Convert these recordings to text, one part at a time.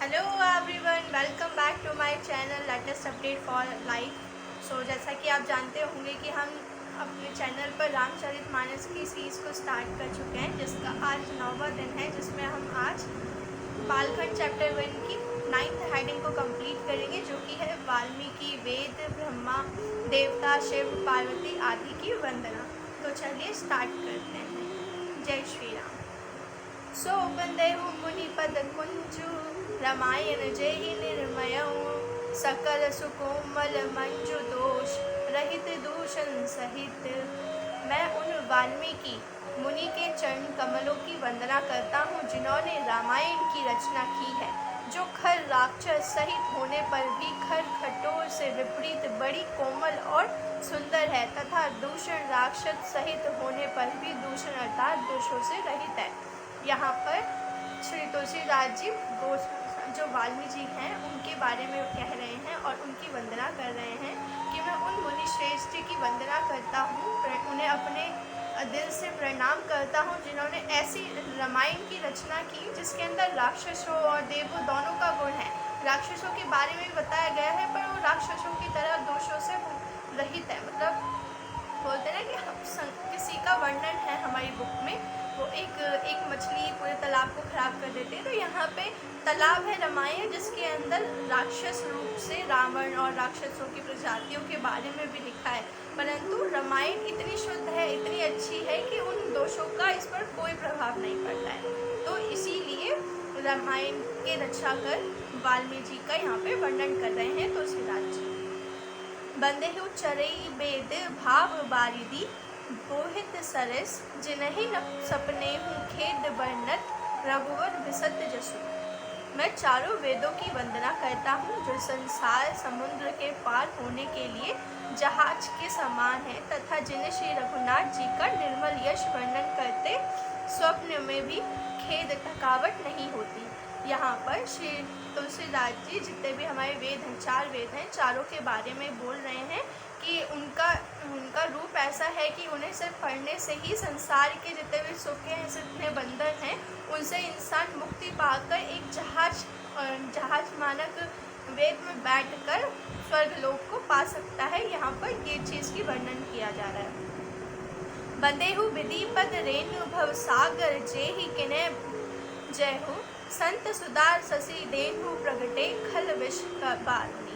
Hello everyone, welcome back to my channel latest update for life. So जैसा कि आप जानते होंगे कि हम अपने चैनल पर रामचरितमानस की सीरीज़ को स्टार्ट कर चुके हैं, जिसका आज 9वां दिन है, जिसमें हम आज बालखंड चैप्टर 1 की 9th हेडिंग को कंप्लीट करेंगे, जो कि है वाल्मीकि वेद, ब्रह्मा, देवता, शिव, पार्वती आदि की वंदना। तो चलिए स्टार्ट करते हैं। जय श्री राम। सो बंदेहु मुनिपद कुंजु, रामायण जय निर्मयऊ, सकल सुकोमल मंजु दोष, रहित दूषण सहित। मैं उन वाल्मीकि मुनि के चरण कमलों की वंदना करता हूँ, जिन्होंने रामायण की रचना की है, जो खर राक्षस सहित होने पर भी खर खटोर से विपरीत बड़ी कोमल और सुंदर है, तथा दूषण राक्षस सहित होने पर भी दूषण अर्थात दोषों से रहित है। यहाँ पर श्री तुलसीदास जी जो वाल्मीकि जी हैं उनके बारे में कह रहे हैं और उनकी वंदना कर रहे हैं कि मैं उन मुनि श्रेष्ठ की वंदना करता हूँ, उन्हें अपने दिल से प्रणाम करता हूँ, जिन्होंने ऐसी रामायण की रचना की जिसके अंदर राक्षसों और देवों दोनों का गुण है। राक्षसों के बारे में भी बताया गया है, पर वो राक्षसों की तरह दोषों से रहित है। मतलब बोलते हैं ना कि किसी का वर्णन है हमारी बुक में, वो एक मछली पूरे तालाब को खराब कर देते हैं। तो यहाँ पे तालाब है रामायण, जिसके अंदर राक्षस रूप से रावण और राक्षसों की प्रजातियों के बारे में भी लिखा है, परंतु रामायण इतनी शुद्ध है, इतनी अच्छी है कि उन दोषों का इस पर कोई प्रभाव नहीं पड़ता है। तो इसीलिए रामायण के रचनाकार वाल्मीकि जी का यहाँ पे वर्णन कर रहे हैं तुलसीदास जी। बंदेहु चरई बेद भाव बारिदी, बोहित सरस जिनहि न सपने हूँ खेद वर्णत, रघुवर विसत जसु। मैं चारों वेदों की वंदना करता हूँ, जो संसार समुद्र के पार होने के लिए जहाज के समान है, तथा जिन्हें श्री रघुनाथ जी का निर्मल यश वर्णन करते स्वप्न में भी खेद थकावट नहीं होती। यहाँ पर श्री तुलसीदास जी जितने भी हमारे वेद हैं, 4 वेद हैं, चारों के बारे में बोल रहे हैं कि उनका रूप ऐसा है कि उन्हें सिर्फ पढ़ने से ही संसार के जितने भी सुख हैं, जितने बंधन हैं, उनसे इंसान मुक्ति पाकर एक जहाज मानक वेद में बैठकर स्वर्गलोक को पा सकता है। यहाँ पर ये चीज़ की वर्णन किया जा रहा है। बंदेहु विधिपद रेणु भव सागर, जेहि किने जय हो, संत सुदार शशि देहु प्रगटे खल विष बारुनी।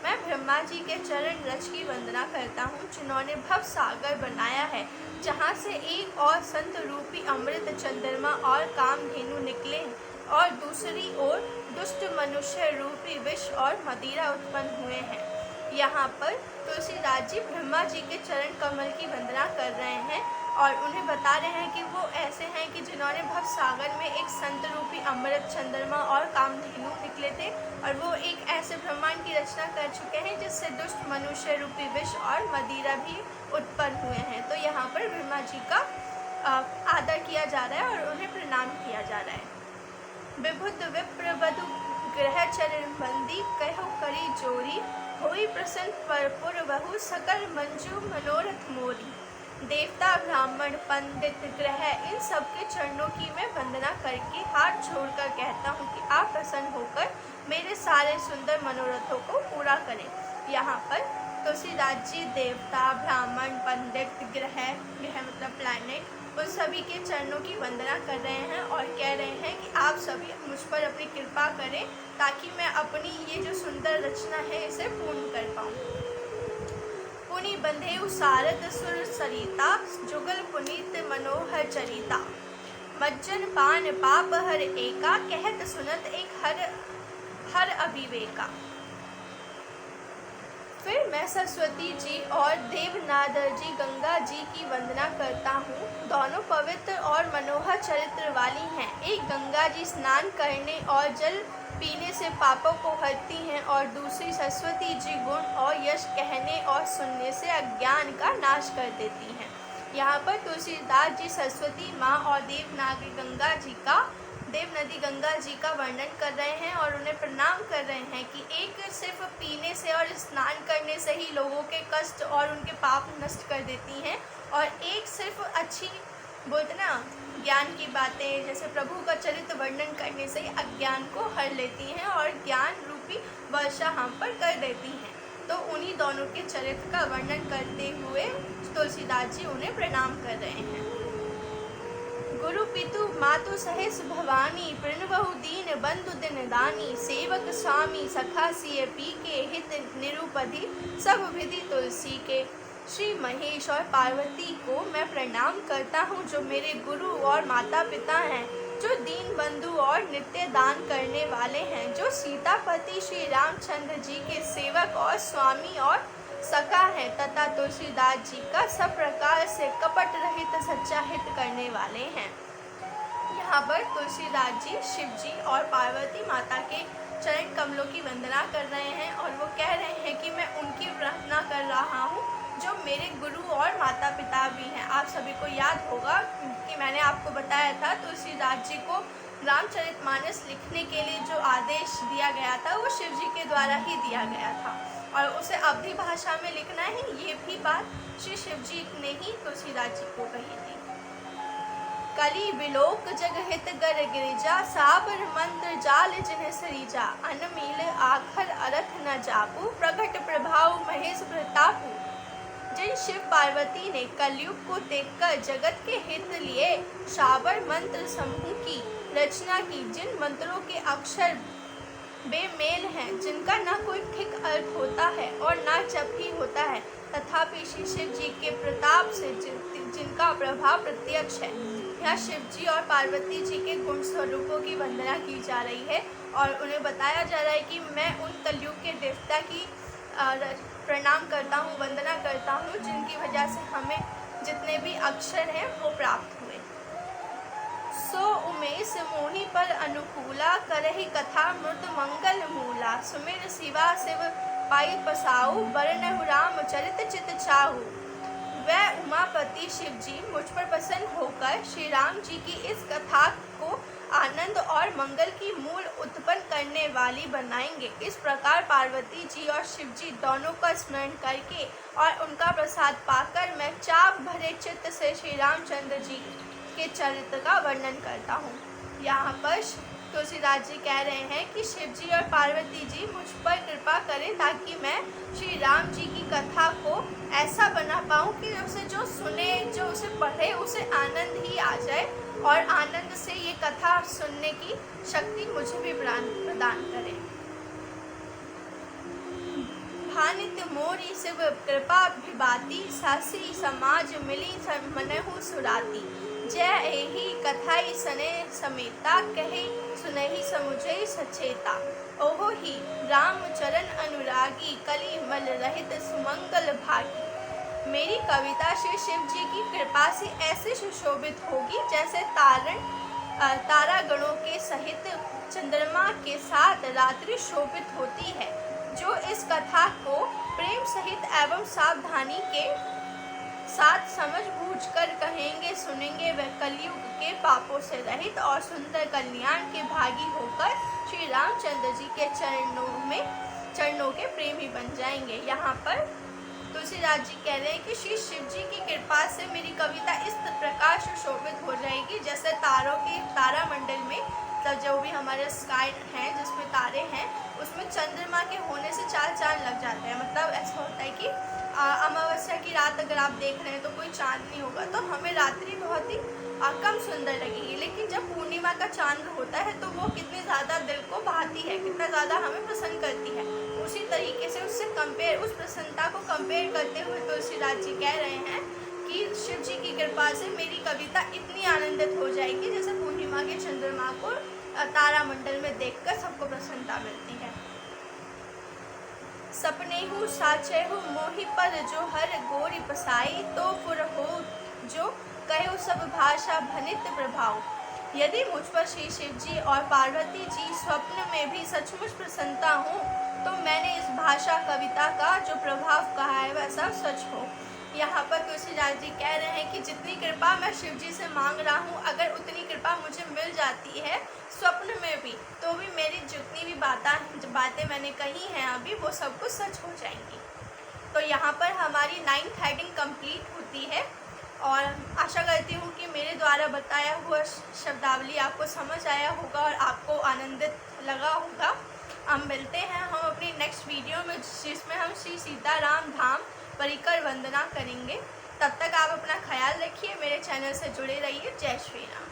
मैं ब्रह्मा जी के चरण रज की वंदना करता हूँ, जिन्होंने भव सागर बनाया है, जहाँ से एक और संत रूपी अमृत चंद्रमा और कामधेनु निकले, और दूसरी ओर दुष्ट मनुष्य रूपी विष और मदिरा उत्पन्न हुए हैं। यहाँ पर तुलसीदास जी ब्रह्मा जी के चरण कमल की वंदना कर रहे हैं और उन्हें बता रहे हैं कि वो ऐसे हैं कि जिन्होंने भव सागर में एक संत रूपी अमृत चंद्रमा और कामधेनु निकले थे, और वो एक ऐसे ब्रह्मांड की रचना कर चुके हैं जिससे दुष्ट मनुष्य रूपी विष और मदिरा भी उत्पन्न हुए हैं। तो यहाँ पर ब्रह्मा जी का आदर किया जा रहा है और उन्हें प्रणाम किया जा रहा है। विभुत विप्र वधु ग्रह चरण बंदी, कहो करी जोरी, होई प्रसन्न परपुर बहु, सकल मंजू मनोरथ मोरी। देवता ब्राह्मण पंडित ग्रह इन सबके चरणों की मैं वंदना करके हाथ जोड़कर कहता हूँ कि आप प्रसन्न होकर मेरे सारे सुंदर मनोरथों को पूरा करें। यहाँ पर तुलसीदास जी देवता ब्राह्मण पंडित ग्रह मतलब प्लैनेट, उन सभी के चरणों की वंदना कर रहे हैं और कह रहे हैं कि आप सभी मुझ पर अपनी कृपा करें, ताकि मैं अपनी ये जो सुंदर रचना है इसे पूर्ण कर पाऊँ। पुनि बंधेउ सारद सुर सरिता, जुगल पुनीत मनोहर चरिता। मज्जन पान पाप हर एका, कहत सुनत एक हर अभिवेका। फिर मैं सरस्वती जी और देवनादर जी गंगा जी की वंदना करता हूँ। दोनों पवित्र और मनोहर चरित्र वाली हैं। एक गंगा जी स्नान करने और जल पीने से पापों को हरती हैं, और दूसरी सरस्वती जी गुण और यश कहने और सुनने से अज्ञान का नाश कर देती हैं। यहाँ पर तुलसीदास जी सरस्वती माँ और देवनदी गंगा जी का वर्णन कर रहे हैं और उन्हें प्रणाम कर रहे हैं कि एक सिर्फ पीने से और स्नान करने से ही लोगों के कष्ट और उनके पाप नष्ट कर देती हैं, और एक सिर्फ अच्छी बोलते ना, ज्ञान की बातें जैसे प्रभु का चरित्र वर्णन करने से अज्ञान को हर लेती हैं और ज्ञान रूपी वर्षा हम पर कर देती हैं। तो उन्हीं दोनों के चरित्र का वर्णन करते हुए तुलसीदास जी उन्हें प्रणाम कर रहे हैं। गुरु पितु मातु सहेस भवानी, प्रणवहु दीन बंधु दिन दानी, सेवक स्वामी सखा सिय पी के, हित निरुपधि सब विधि तुलसी के। श्री महेश और पार्वती को मैं प्रणाम करता हूँ, जो मेरे गुरु और माता पिता हैं, जो दीन बंधु और नित्य दान करने वाले हैं, जो सीतापति श्री रामचंद्र जी के सेवक और स्वामी और सखा है, तथा तुलसीदास जी का सब प्रकार से कपट रहित सच्चा हित करने वाले हैं। यहाँ पर तुलसीदास जी शिव जी और पार्वती माता के चरण कमलों की वंदना कर रहे हैं और वो कह रहे हैं कि मैं उनकी प्रार्थना कर रहा हूँ, जो मेरे गुरु और माता पिता भी हैं। आप सभी को याद होगा कि मैंने आपको बताया था तुलसीदास जी को रामचरितमानस लिखने के लिए जो आदेश दिया गया था वो शिव जी के द्वारा ही दिया गया था और उसे अवधी भाषा में लिखना है। ये भी बात श्री शिव जी ने ही तुलसीदास जी को कही थी। कली विलोक जग हित गर गिरिजा, साबर मंत्र जाल जिन्ह सरीजा, अनमील आखर अरथ न जापू, प्रकट प्रभाव महेश प्रतापू। जिन शिव पार्वती ने कलयुग को देखकर जगत के हित लिए साबर मंत्र समूह की रचना की, जिन मंत्रों के अक्षर बेमेल हैं, जिनका ना कोई ठीक अर्थ होता है और ना जप ही होता है, तथापि श्री शिव जी के प्रताप से जिनका प्रभाव प्रत्यक्ष है। यहाँ शिव जी और पार्वती जी के गुण स्वरूपों की वंदना की जा रही है और उन्हें बताया जा रहा है कि मैं उन कलयुग के देवता की प्रणाम करता हूँ, वंदना करता हूँ, जिनकी वजह से हमें जितने भी अक्षर हैं वो प्राप्त हुए। सो उमेश मोहि पर अनुकूला, करहि कथा मृत मंगल मूला, सुमिर शिवा शिव पाई पसाऊ, बरनहु राम चरित चित चाहू। वह उमापति शिव जी मुझ पर प्रसन्न होकर श्री राम जी की इस कथा को आनंद और मंगल की मूल उत्पन्न करने वाली बनाएंगे। इस प्रकार पार्वती जी और शिव जी दोनों का स्मरण करके और उनका प्रसाद पाकर मैं चाप भरे चित्त से श्री रामचंद्र जी के चरित्र का वर्णन करता हूँ। यहाँ पर तुलसीदास जी कह रहे हैं कि शिव जी और पार्वती जी मुझ पर कृपा करें ताकि मैं श्री राम जी की कथा को ऐसा बना पाऊँ कि उसे जो सुने, जो उसे पढ़े, उसे आनंद ही आ जाए और आनंद से ये कथा सुनने की शक्ति मुझे भी प्रदान करे। भानित मोरी शिव कृपा विभाति, सासी समाज मिली मनहु सुराती। जय एहि कथाई सने समेता, कहे सुनहि समुझै सचेता। ओहो ही राम चरण अनुरागी, कली मल रहित सुमंगल भागी। मेरी कविता श्री शिव जी की कृपा से ऐसे सुशोभित होगी जैसे तारागणों के सहित चंद्रमा के साथ रात्रि शोभित होती है। जो इस कथा को प्रेम सहित एवं सावधानी के साथ समझ बूझ कर कहेंगे, सुनेंगे, वह कलयुग के पापों से रहित और सुंदर कल्याण के भागी होकर श्री रामचंद्र जी के चरणों के प्रेमी बन जाएंगे। यहाँ पर तुलसीदास जी कह रहे हैं कि श्री शिव जी की कृपा से मेरी कविता इस प्रकार सुशोभित हो जाएगी जैसे तारामंडल में जो भी हमारे स्काई हैं, जिसमें तारे हैं, उसमें चंद्रमा के होने से चार चांद लग जाते हैं। मतलब ऐसा होता है कि अमावस्या की रात अगर आप देख रहे हैं तो कोई चांद नहीं होगा तो हमें रात्रि बहुत ही कम सुंदर लगेगी, लेकिन जब पूर्णिमा का चांद होता है तो वो कितनी ज़्यादा दिल को भाती है, कितना ज़्यादा हमें प्रसन्न करती है। उसी तरीके से उस प्रसन्नता को कंपेयर करते हुए तुलसीदास जी कह रहे हैं कि शिव जी की कृपा से मेरी कविता इतनी आनंदित हो जाएगी जैसे पूर्णिमा के चंद्रमा को तारामंडल में देखकर सबको प्रसन्नता मिलती है। सपनेहु साचेहु मोहि पर, जो हर गोरी पसाई, तो पुर हो जो कहो सब भाषा भनित प्रभाव। यदि मुझ पर श्री शिव जी और पार्वती जी स्वप्न में भी सचमुच प्रसन्नता हो तो मैंने इस भाषा कविता का जो प्रभाव कहा है वह सब सच हो। यहाँ पर तुलसीदास जी कह रहे हैं कि जितनी कृपा मैं शिव जी से मांग रहा हूँ, अगर उतनी कृपा मुझे मिल जाती है स्वप्न में भी, तो भी मेरी जितनी भी बातें मैंने कही हैं अभी, वो सब कुछ सच हो जाएंगी। तो यहाँ पर हमारी 9th हेडिंग कंप्लीट होती है और आशा करती हूँ कि मेरे द्वारा बताया हुआ शब्दावली आपको समझ आया होगा और आपको आनंदित लगा होगा। हम मिलते हैं हम अपनी नेक्स्ट वीडियो में, जिसमें हम श्री सीताराम धाम परिकर वंदना करेंगे। तब तक आप अपना ख्याल रखिए, मेरे चैनल से जुड़े रहिए। जय श्री राम।